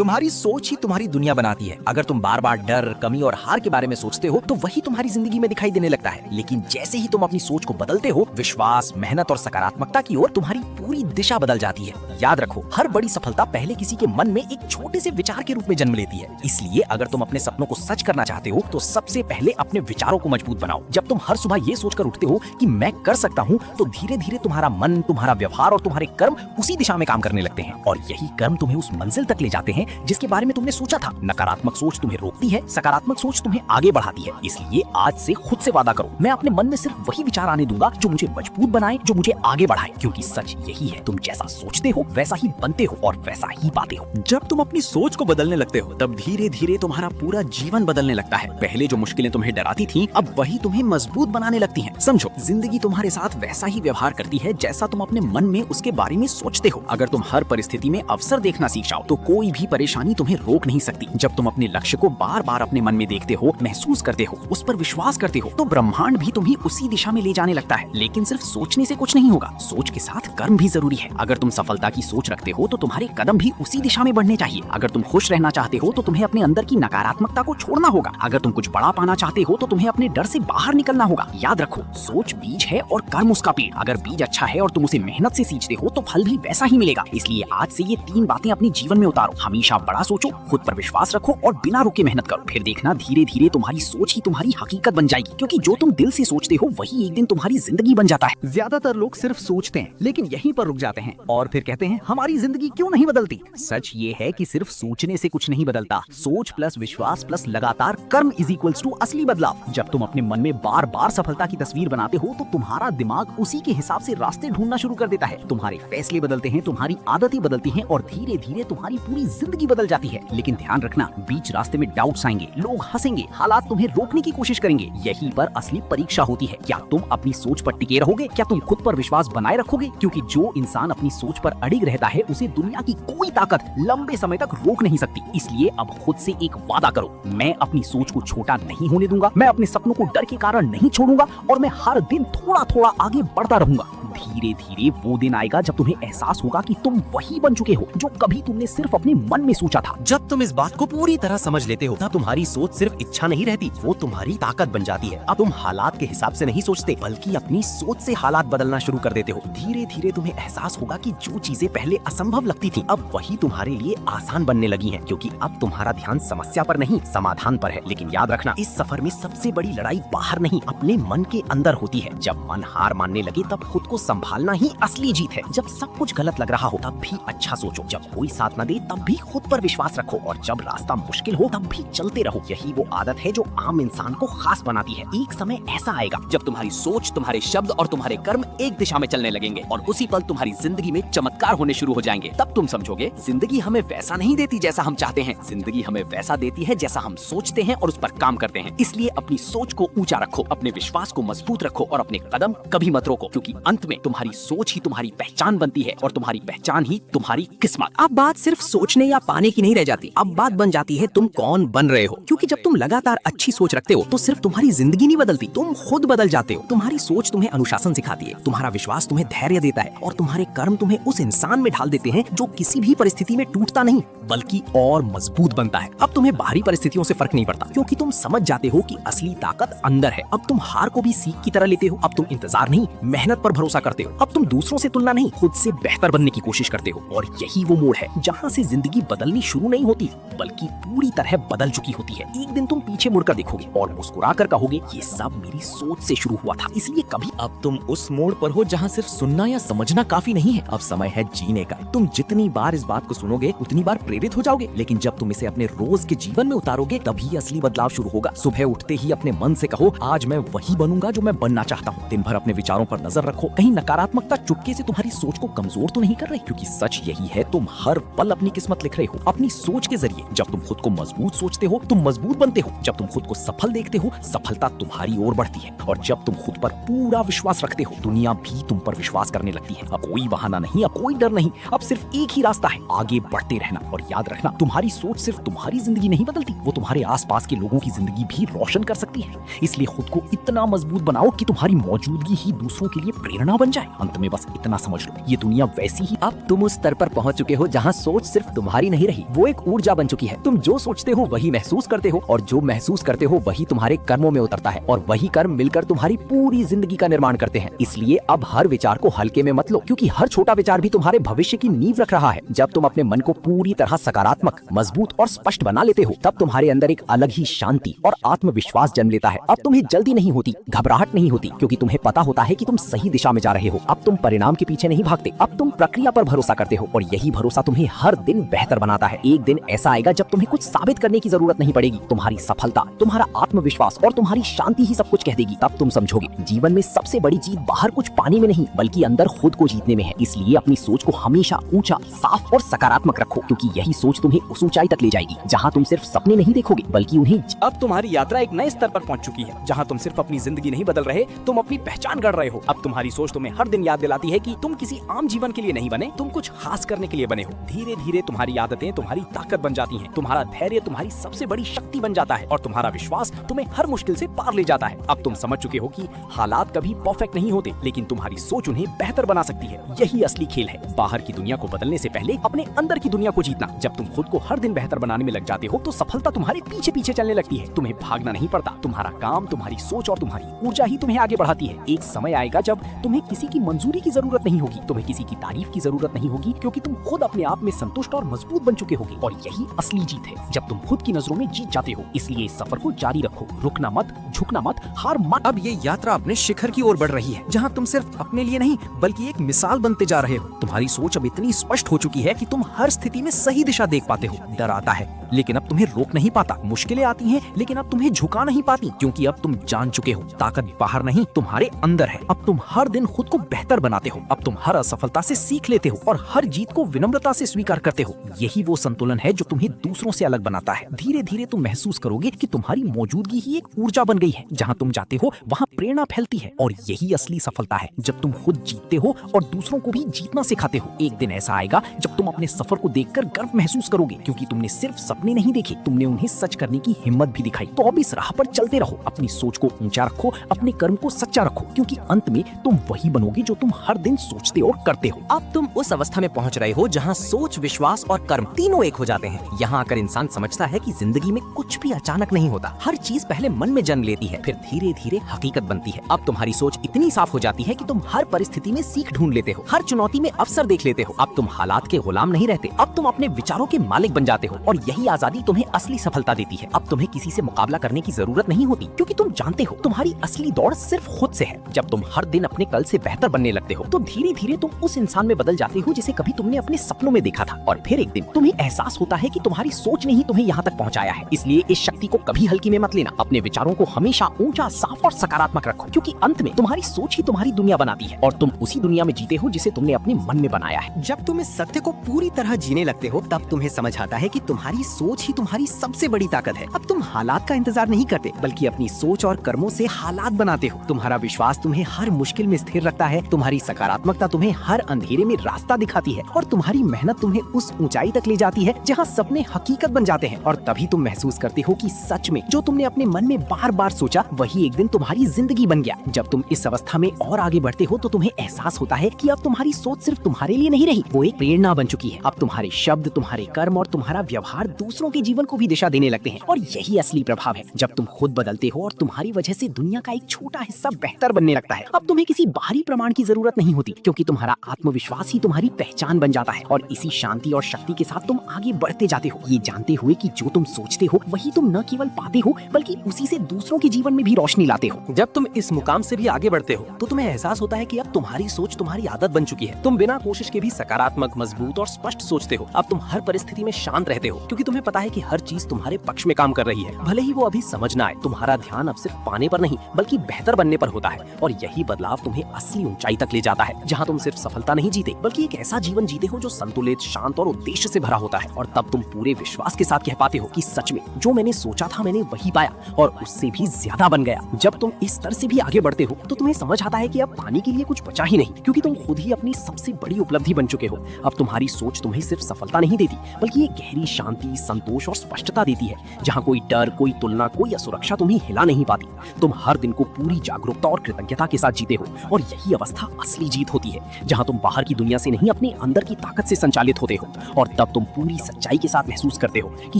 तुम्हारी सोच ही तुम्हारी दुनिया बनाती है। अगर तुम बार बार डर, कमी और हार के बारे में सोचते हो तो वही तुम्हारी जिंदगी में दिखाई देने लगता है। लेकिन जैसे ही तुम अपनी सोच को बदलते हो, विश्वास, मेहनत और सकारात्मकता की ओर, तुम्हारी पूरी दिशा बदल जाती है। याद रखो, हर बड़ी सफलता पहले किसी के मन में एक छोटे से विचार के रूप में जन्म लेती है। इसलिए अगर तुम अपने सपनों को सच करना चाहते हो तो सबसे पहले अपने विचारों को मजबूत बनाओ। जब तुम हर सुबह ये सोचकर उठते हो कि मैं कर सकता हूँ, तो धीरे धीरे तुम्हारा मन, तुम्हारा व्यवहार और तुम्हारे कर्म उसी दिशा में काम करने लगते हैं और यही कर्म तुम्हें उस मंजिल तक ले जाते हैं जिसके बारे में तुमने सोचा था। नकारात्मक सोच तुम्हें रोकती है, सकारात्मक सोच तुम्हें आगे बढ़ाती है। इसलिए आज से खुद से वादा करो, मैं अपने मन में सिर्फ वही विचार आने दूंगा जो मुझे मजबूत बनाए, जो मुझे आगे बढ़ाए। क्योंकि सच यही है, तुम जैसा सोचते हो वैसा ही बनते हो और वैसा ही पाते हो। जब तुम अपनी सोच को बदलने लगते हो तब धीरे धीरे तुम्हारा पूरा जीवन बदलने लगता है। पहले जो मुश्किलें तुम्हें डराती थीं, अब वही तुम्हें मजबूत बनाने लगती हैं। समझो, जिंदगी तुम्हारे साथ वैसा ही व्यवहार करती है जैसा तुम अपने मन में उसके बारे में सोचते हो। अगर तुम हर परिस्थिति में अवसर देखना सीख जाओ तो कोई भी परेशानी तुम्हें रोक नहीं सकती। जब तुम अपने लक्ष्य को बार बार अपने मन में देखते हो, महसूस करते हो, उस पर विश्वास करते हो, तो ब्रह्मांड भी तुम्हें उसी दिशा में ले जाने लगता है। लेकिन सिर्फ सोचने से कुछ नहीं होगा, सोच के साथ कर्म भी जरूरी है। अगर तुम सफलता की सोच रखते हो तो तुम्हारे कदम भी उसी दिशा में बढ़ने चाहिए। अगर तुम खुश रहना चाहते हो तो तुम्हें अपने अंदर की नकारात्मकता को छोड़ना होगा। अगर तुम कुछ बड़ा पाना चाहते हो तो तुम्हें अपने डर से बाहर निकलना होगा। याद रखो, सोच बीज है और कर्म उसका पेड़। अगर बीज अच्छा है और तुम उसे मेहनत से सींचते हो तो फल भी वैसा ही मिलेगा। इसलिए आज से ये 3 बातें अपने जीवन में उतारो। हमेशा बड़ा सोचो, खुद पर विश्वास रखो और बिना रुके मेहनत करो। फिर देखना, धीरे धीरे तुम्हारी सोच ही तुम्हारी हकीकत बन जाएगी। क्योंकि जो तुम दिल से सोचते हो वही एक दिन तुम्हारी जिंदगी बन जाता है। ज्यादातर लोग सिर्फ सोचते हैं लेकिन यहीं पर रुक जाते हैं और फिर कहते हैं हमारी जिंदगी क्यों नहीं बदलती। सच ये है कि सिर्फ सोचने से कुछ नहीं बदलता। सोच प्लस विश्वास प्लस लगातार कर्म इज इक्वल्स टू असली बदलाव। जब तुम अपने मन में बार बार सफलता की तस्वीर बनाते हो तो तुम्हारा दिमाग उसी के हिसाब से रास्ते ढूंढना शुरू कर देता है। तुम्हारे फैसले बदलते हैं, तुम्हारी आदतें बदलती हैं और धीरे धीरे तुम्हारी पूरी जिंदगी बदल जाती है। लेकिन ध्यान रखना, बीच रास्ते में डाउट्स आएंगे, लोग हंसेंगे, हालात तुम्हें रोकने की कोशिश करेंगे। यहीं पर असली परीक्षा होती है। क्या तुम अपनी सोच पर टिके रहोगे? क्या तुम खुद पर विश्वास बनाए रखोगे? क्योंकि जो इंसान अपनी सोच पर अड़िग रहता है उसे दुनिया की कोई ताकत लंबे समय तक रोक नहीं सकती। इसलिए अब खुद से एक वादा करो, मैं अपनी सोच को छोटा नहीं होने दूंगा, मैं अपने सपनों को डर के कारण नहीं छोड़ूंगा और मैं हर दिन थोड़ा थोड़ा आगे बढ़ता रहूंगा। धीरे धीरे वो दिन आएगा जब तुम्हें एहसास होगा कि तुम वही बन चुके हो जो कभी तुमने सिर्फ अपने मन में सोचा था। जब तुम इस बात को पूरी तरह समझ लेते हो तब तुम्हारी सोच सिर्फ इच्छा नहीं रहती, वो तुम्हारी ताकत बन जाती है। अब तुम हालात के हिसाब से नहीं सोचते बल्कि अपनी सोच से हालात बदलना शुरू कर देते हो। धीरे धीरे तुम्हें एहसास होगा कि जो चीजें पहले असंभव लगती थी अब वही तुम्हारे लिए आसान बनने लगी हैं, क्योंकि अब तुम्हारा ध्यान समस्या पर नहीं समाधान पर है। लेकिन याद रखना, इस सफर में सबसे बड़ी लड़ाई बाहर नहीं अपने मन के अंदर होती है। जब मन हार मानने लगे तब खुद को संभालना ही असली जीत है। जब सब कुछ गलत लग रहा हो तब भी अच्छा सोचो, जब कोई साथ न दे तब भी खुद पर विश्वास रखो और जब रास्ता मुश्किल हो तब भी चलते रहो। यही वो आदत है जो आम इंसान को खास बनाती है। एक समय ऐसा आएगा जब तुम्हारी सोच, तुम्हारे शब्द और तुम्हारे कर्म एक दिशा में चलने लगेंगे और उसी पल तुम्हारी जिंदगी में चमत्कार होने शुरू हो जाएंगे। तब तुम समझोगे, जिंदगी हमें वैसा नहीं देती जैसा हम चाहते हैं, जिंदगी हमें वैसा देती है जैसा हम सोचते हैं और उस पर काम करते हैं। इसलिए अपनी सोच को ऊंचा रखो, अपने विश्वास को मजबूत रखो और अपने कदम कभी मत रोको, क्योंकि अंत में तुम्हारी सोच ही तुम्हारी पहचान बनती है और तुम्हारी पहचान ही तुम्हारी किस्मत। अब बात सिर्फ सोचने या पाने की नहीं रह जाती, अब बात बन जाती है तुम कौन बन रहे हो। क्योंकि जब तुम लगातार अच्छी सोच रखते हो तो सिर्फ तुम्हारी जिंदगी नहीं बदलती, तुम खुद बदल जाते हो। तुम्हारी सोच तुम्हें अनुशासन सिखाती है, तुम्हारा विश्वास तुम्हें धैर्य देता है और तुम्हारे कर्म तुम्हें उस इंसान में ढाल देते हैं जो किसी भी परिस्थिति में टूटता नहीं बल्कि और मजबूत बनता है। अब तुम्हें बाहरी परिस्थितियों से फर्क नहीं पड़ता, क्योंकि तुम समझ जाते हो कि असली ताकत अंदर है। अब तुम हार को भी सीख की तरह लेते हो, अब तुम इंतजार नहीं मेहनत पर भरोसा करते हो। अब तुम दूसरों से तुलना नहीं खुद से बेहतर बनने की कोशिश करते हो। और यही वो मोड़ है जहाँ से जिंदगी बदलनी शुरू नहीं होती बल्कि पूरी तरह बदल चुकी होती है। एक दिन तुम पीछे मुड़कर देखोगे और मुस्कुरा कर कहोगे, ये सब मेरी सोच से शुरू हुआ था। इसलिए कभी अब तुम उस मोड़ पर हो जहाँ सिर्फ सुनना या समझना काफी नहीं है, अब समय है जीने का। तुम जितनी बार इस बात को सुनोगे उतनी बार प्रेरित हो जाओगे, लेकिन जब तुम इसे अपने रोज के जीवन में उतारोगे तभी असली बदलाव शुरू होगा। सुबह उठते ही अपने मन से कहो, आज मैं वही बनूंगा जो मैं बनना चाहता हूँ। दिन भर अपने विचारों पर नजर रखो, कहीं नकारात्मकता चुपके से तुम्हारी सोच को कमजोर तो नहीं कर रही, क्योंकि सच यही है, तुम हर पल अपनी किस्मत लिख रहे हो अपनी सोच के जरिए। जब तुम खुद को मजबूत सोचते हो तुम मजबूत बनते हो, जब तुम खुद को सफल देखते हो सफलता तुम्हारी ओर बढ़ती है और जब तुम खुद पर पूरा विश्वास रखते हो दुनिया भी तुम पर विश्वास करने लगती है। अब कोई बहाना नहीं, अब कोई डर नहीं, अब सिर्फ एक ही रास्ता है, आगे बढ़ते रहना। और याद रखना, तुम्हारी सोच सिर्फ तुम्हारी जिंदगी नहीं बदलती, वो तुम्हारे आसपास के लोगों की जिंदगी भी रोशन कर सकती है। इसलिए खुद को इतना मजबूत बनाओ कि तुम्हारी मौजूदगी ही दूसरों के लिए प्रेरणा बन जाए। अंत में बस इतना समझ लो, ये दुनिया वैसी ही। अब तुम उस स्तर पर पहुंच चुके हो जहां सोच सिर्फ तुम्हारी नहीं रही, वो एक ऊर्जा बन चुकी है। तुम जो सोचते हो वही महसूस करते हो, और जो महसूस करते हो वही तुम्हारे कर्मों में उतरता है, और वही कर्म मिलकर तुम्हारी पूरी जिंदगी का निर्माण करते हैं। इसलिए अब हर विचार को हल्के में मत लो, क्योंकि हर छोटा विचार भी तुम्हारे भविष्य की नींव रख रहा है। जब तुम अपने मन को पूरी तरह सकारात्मक, मजबूत और स्पष्ट बना लेते हो, तब तुम्हारे अंदर एक अलग ही शांति और आत्मविश्वास जन्म लेता है। अब तुम्हें जल्दी नहीं होती, घबराहट नहीं होती, क्योंकि तुम्हें पता होता है कि तुम सही दिशा में जा रहे हो। अब तुम परिणाम के पीछे नहीं भागते, अब तुम प्रक्रिया पर भरोसा करते हो, और यही भरोसा तुम्हें हर दिन बेहतर बनाता है। एक दिन ऐसा आएगा जब तुम्हें कुछ साबित करने की जरूरत नहीं पड़ेगी। तुम्हारी सफलता, तुम्हारा आत्मविश्वास और तुम्हारी शांति ही सब कुछ कह देगी। तब तुम समझोगे, जीवन में सबसे बड़ी जीत बाहर कुछ पाने में नहीं, बल्कि अंदर खुद को जीतने में है। इसलिए अपनी सोच को हमेशा ऊंचा, साफ और सकारात्मक रखो, क्योंकि यही सोच तुम्हें उस ऊंचाई तक ले जाएगी जहां तुम सिर्फ सपने नहीं देखोगे, बल्कि उन्हें। अब तुम्हारी यात्रा एक नए स्तर पर पहुंच चुकी है, जहां तुम सिर्फ अपनी जिंदगी नहीं बदल रहे, तुम अपनी पहचान गढ़ रहे हो। अब तुम्हारी सोच तुम्हें हर दिन याद दिलाती है कि तुम किसी आम जीवन के लिए नहीं बने, तुम कुछ खास करने के लिए बने हो। धीरे धीरे तुम्हारी आदतें तुम्हारी ताकत बन जाती हैं, तुम्हारा धैर्य तुम्हारी सबसे बड़ी शक्ति बन जाता है, और तुम्हारा विश्वास तुम्हें हर मुश्किल से पार ले जाता है। अब तुम समझ चुके हो कि हालात कभी परफेक्ट नहीं होते, लेकिन तुम्हारी सोच उन्हें बेहतर बना सकती है। यही असली खेल है, बाहर की दुनिया को बदलने से पहले अपने अंदर की दुनिया को जीतना। जब तुम खुद को हर दिन बेहतर बनाने में लग जाते हो, तो सफलता तुम्हारे पीछे पीछे चलने लगती है। तुम्हें भागना नहीं पड़ता, तुम्हारा काम, तुम्हारी सोच और तुम्हारी ऊर्जा ही तुम्हें आगे बढ़ाती है। एक समय आएगा जब तुम्हें किसी की मंजूरी की जरूरत नहीं होगी, तुम्हें किसी की तारीफ की जरूरत नहीं होगी, क्योंकि तुम खुद अपने आप में संतुष्ट और मजबूत बन चुके होगे। और यही असली जीत है, जब तुम खुद की नजरों में जीत जाते हो। इसलिए इस सफर को जारी रखो, रुकना मत, झुकना मत, हार मत। अब ये यात्रा अपने शिखर की ओर बढ़ रही है, जहां तुम सिर्फ अपने लिए नहीं, बल्कि एक मिसाल बनते जा रहे हो। तुम्हारी सोच अब इतनी स्पष्ट हो चुकी है कि तुम हर स्थिति में सही दिशा देख पाते हो। डर आता है, लेकिन अब तुम्हें रोक नहीं पाता। मुश्किलें आती हैं, लेकिन अब तुम्हें झुका नहीं पाती, क्योंकि अब तुम जान चुके हो, ताकत बाहर नहीं, तुम्हारे अंदर है। अब तुम हर दिन खुद को बेहतर बनाते हो। अब तुम हर असफलता से सीख लेते हो, और हर जीत को विनम्रता से स्वीकार करते हो। यही वो संतुलन है जो तुम्हें दूसरों से अलग बनाता है। धीरे धीरे तुम महसूस करोगे कि तुम्हारी मौजूदगी ही एक ऊर्जा बन गई है। जहां तुम जाते हो वहां प्रेरणा फैलती है, और यही असली सफलता है, जब तुम खुद जीतते हो और दूसरों को भी जीतना सिखाते हो। एक दिन ऐसा आएगा जब तुम अपने सफर को देखकर गर्व महसूस करोगे, क्योंकि तुमने सिर्फ सपने नहीं देखे, तुमने उन्हें सच करने की हिम्मत भी दिखाई। तो अब इस राह पर चलते रहो, अपनी सोच को ऊंचा रखो, अपने कर्म को सच्चा रखो, क्योंकि अंत में तुम वही बनोगे जो तुम हर दिन सोचते और करते हो। अब तुम उस अवस्था में पहुंच रहे हो जहां सोच, विश्वास और कर्म तीनों एक हो जाते हैं। यहाँ आकर इंसान समझता है कि जिंदगी में कुछ भी अचानक नहीं होता। हर चीज पहले मन में जन्म लेती है, फिर धीरे धीरे हकीकत बनती है। अब तुम्हारी सोच इतनी साफ हो जाती है कि तुम हर परिस्थिति में सीख ढूंढ लेते हो, हर चुनौती में अवसर देख लेते हो। अब तुम हालात के गुलाम नहीं रहते, अब तुम अपने विचारों के मालिक बन जाते हो, और यही आजादी तुम्हें असली सफलता देती है। अब तुम्हें किसी से मुकाबला करने की जरूरत नहीं होती, क्योंकि तुम जानते हो तुम्हारी असली दौड़ सिर्फ खुद से है। जब तुम हर दिन अपने कल से बेहतर बनने लगते हो, तो धीरे धीरे तुम उस इंसान में बदल जाते हो जिसे कभी तुमने अपने सपनों में देखा था। और फिर एक दिन तुम्हें एहसास होता है कि तुम्हारी सोच ने ही तुम्हें यहाँ तक पहुँचाया है। इसलिए इस शक्ति को कभी हल्की में मत लेना। अपने विचारों को हमेशा ऊंचा, साफ और सकारात्मक रखो, क्योंकि अंत में तुम्हारी सोच ही तुम्हारी दुनिया बनाती है, और तुम उसी दुनिया में जीते हो जिसे तुमने अपने मन में बनाया है। जब तुम इस सत्य को पूरी तरह जीने लगते हो, तब तुम्हें समझ आता है कि तुम्हारी सोच ही तुम्हारी सबसे बड़ी ताकत है। अब तुम हालात का इंतजार नहीं करते, बल्कि अपनी सोच और कर्मों से हालात बनाते हो। तुम्हारा विश्वास तुम्हें हर मुश्किल में स्थिर रखता है, तुम्हारी सकारात्मकता तुम्हें हर अंधेरे में रास्ता दिखाती है, और तुम्हारी मेहनत तुम्हें उस ऊंचाई तक ले जाती है जहाँ सपने हकीकत बन जाते हैं। और तभी तुम महसूस करते हो कि सच में जो तुमने अपने मन में बार बार सोचा, वही एक दिन तुम्हारी जिंदगी बन गया। जब तुम इस अवस्था में और आगे बढ़ते हो, तो तुम्हें एहसास होता है कि अब तुम्हारी सोच सिर्फ तुम्हारे लिए नहीं रही, वो एक प्रेरणा बन चुकी है। अब तुम्हारे शब्द, तुम्हारे कर्म और तुम्हारा व्यवहार दूसरों के जीवन को भी दिशा देने लगते हैं। और यही असली प्रभाव है, जब तुम खुद बदलते हो और तुम्हारी वजह से दुनिया का एक छोटा हिस्सा बेहतर बनने लगता है। अब तुम्हें किसी बाहरी प्रमाण की जरूरत नहीं होती, क्योंकि तुम्हारा आत्मविश्वास ही तुम्हारी पहचान बन जाता है। और इसी शांति और शक्ति के साथ तुम आगे बढ़ते जाते हो, ये जानते हुए कि जो तुम सोचते हो वही तुम न केवल पाते हो, बल्कि उसी से दूसरों के जीवन में भी रोशनी लाते हो। जब तुम इस मुकाम से भी आगे बढ़ते हो, तो तुम्हें एहसास होता है कि अब तुम्हारी सोच तुम्हारी आदत बन चुकी है। तुम बिना कोशिश के भी सकारात्मक, मजबूत और स्पष्ट सोचते हो। अब तुम हर परिस्थिति में शांत रहते हो, क्योंकि तुम्हें पता है कि हर चीज तुम्हारे पक्ष में काम कर रही है, भले ही वो अभी समझ ना आए। तुम्हारा ध्यान अब सिर्फ पाने पर नहीं बल्कि बेहतर बनने पर होता है, और यही बदलाव तुम्हें असली ऊंचाई तक ले जाता है, जहाँ तुम सिर्फ सफलता नहीं जीते बल्कि एक ऐसा जीवन जीते हो जो संतुलित, शांत और उद्देश्य से भरा होता है। और तब तुम पूरे विश्वास के साथ कह पाते हो कि सच में जो मैंने सोचा था मैंने वही पाया, और उससे भी ज्यादा बन गया। जब तुम इस स्तर से भी आगे बढ़ते हो तो तुम्हें समझ आता है कि अब पाने के लिए कुछ बचा ही नहीं, क्योंकि तुम खुद ही अपनी सबसे बड़ी उपलब्धि बन चुके हो। अब तुम्हारी सोच तुम्हें सिर्फ सफलता नहीं देती बल्कि एक गहरी शांति, संतोष और स्पष्टता देती है, जहाँ कोई डर, कोई तुलना, कोई असुरक्षा तुम्हें हिला नहीं पाती। तुम हर दिन को पूरी जागरूकता और कृतज्ञता के साथ जीते हो, और यही अवस्था असली जीत होती है, जहाँ तुम बाहर की दुनिया से नहीं अपने अंदर की ताकत से संचालित होते हो। और तब तुम पूरी सच्चाई के साथ महसूस करते हो कि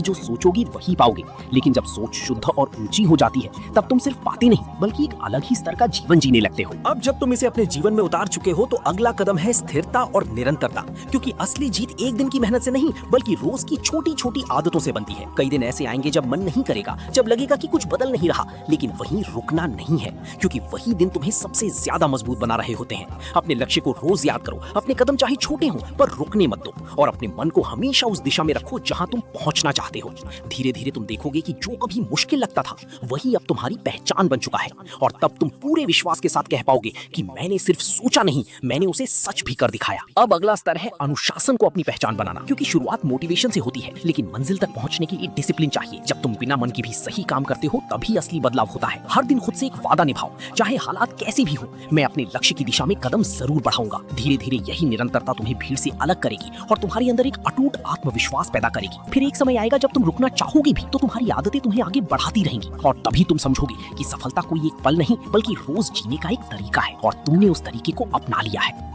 जो सोचोगे वही पाओगे। लेकिन जब सोच शुद्ध और ऊंची हो जाती है तब तुम सिर्फ पाते नहीं बल्कि एक अलग ही स्तर का जीवन जीने लगते हो। अब जब तुम इसे अपने जीवन में उतार चुके हो तो अगला कदम है स्थिरता और निरंतरता, क्योंकि असली जीत एक दिन की मेहनत से नहीं बल्कि रोज की छोटी छोटी आदतों से बनती है। कई दिन ऐसे आएंगे जब मन नहीं करेगा, जब लगेगा कि कुछ बदल नहीं रहा, लेकिन वहीं रुकना नहीं है, क्योंकि वही दिन तुम्हें सबसे ज्यादा मजबूत बना रहे होते हैं। अपने लक्ष्य को रोज याद करो, अपने कदम चाहे छोटे हों पर रुकने मत दो, और अपने मन को हमेशा उस दिशा में रखो जहां तुम पहुंचना चाहते हो। धीरे धीरे तुम देखोगे कि जो कभी मुश्किल लगता था वही अब तुम्हारी पहचान बन चुका है, और तब तुम पूरे विश्वास के साथ कह पाओगे कि मैंने सिर्फ सोचा नहीं, मैंने उसे सच भी कर दिखाया। अब अगला स्तर है अनुशासन को अपनी पहचान बनाना, क्योंकि शुरुआत मोटिवेशन से होती है लेकिन मंजिल तक पहुंचने के लिए डिसिप्लिन चाहिए। जब तुम बिना मन के भी सही काम करते हो तभी असली बदलाव होता है। हर दिन खुद से एक वादा निभाओ, चाहे हालात कैसे भी हो, मैं अपने लक्ष्य की दिशा में कदम जरूर बढ़ाऊंगा। धीरे धीरे यही निरंतरता तुम्हें भीड़ से अलग करेगी और तुम्हारे अंदर एक अटूट आत्मविश्वास पैदा करेगी। फिर एक समय आएगा जब तुम रुकना चाहोगे भी तो तुम्हारी आदतें तुम्हें आगे बढ़ाती रहेंगी, और तभी तुम समझोगे कि सफलता कोई एक पल नहीं बल्कि रोज जीने का एक तरीका है, और तुमने उस तरीके को अपना लिया है।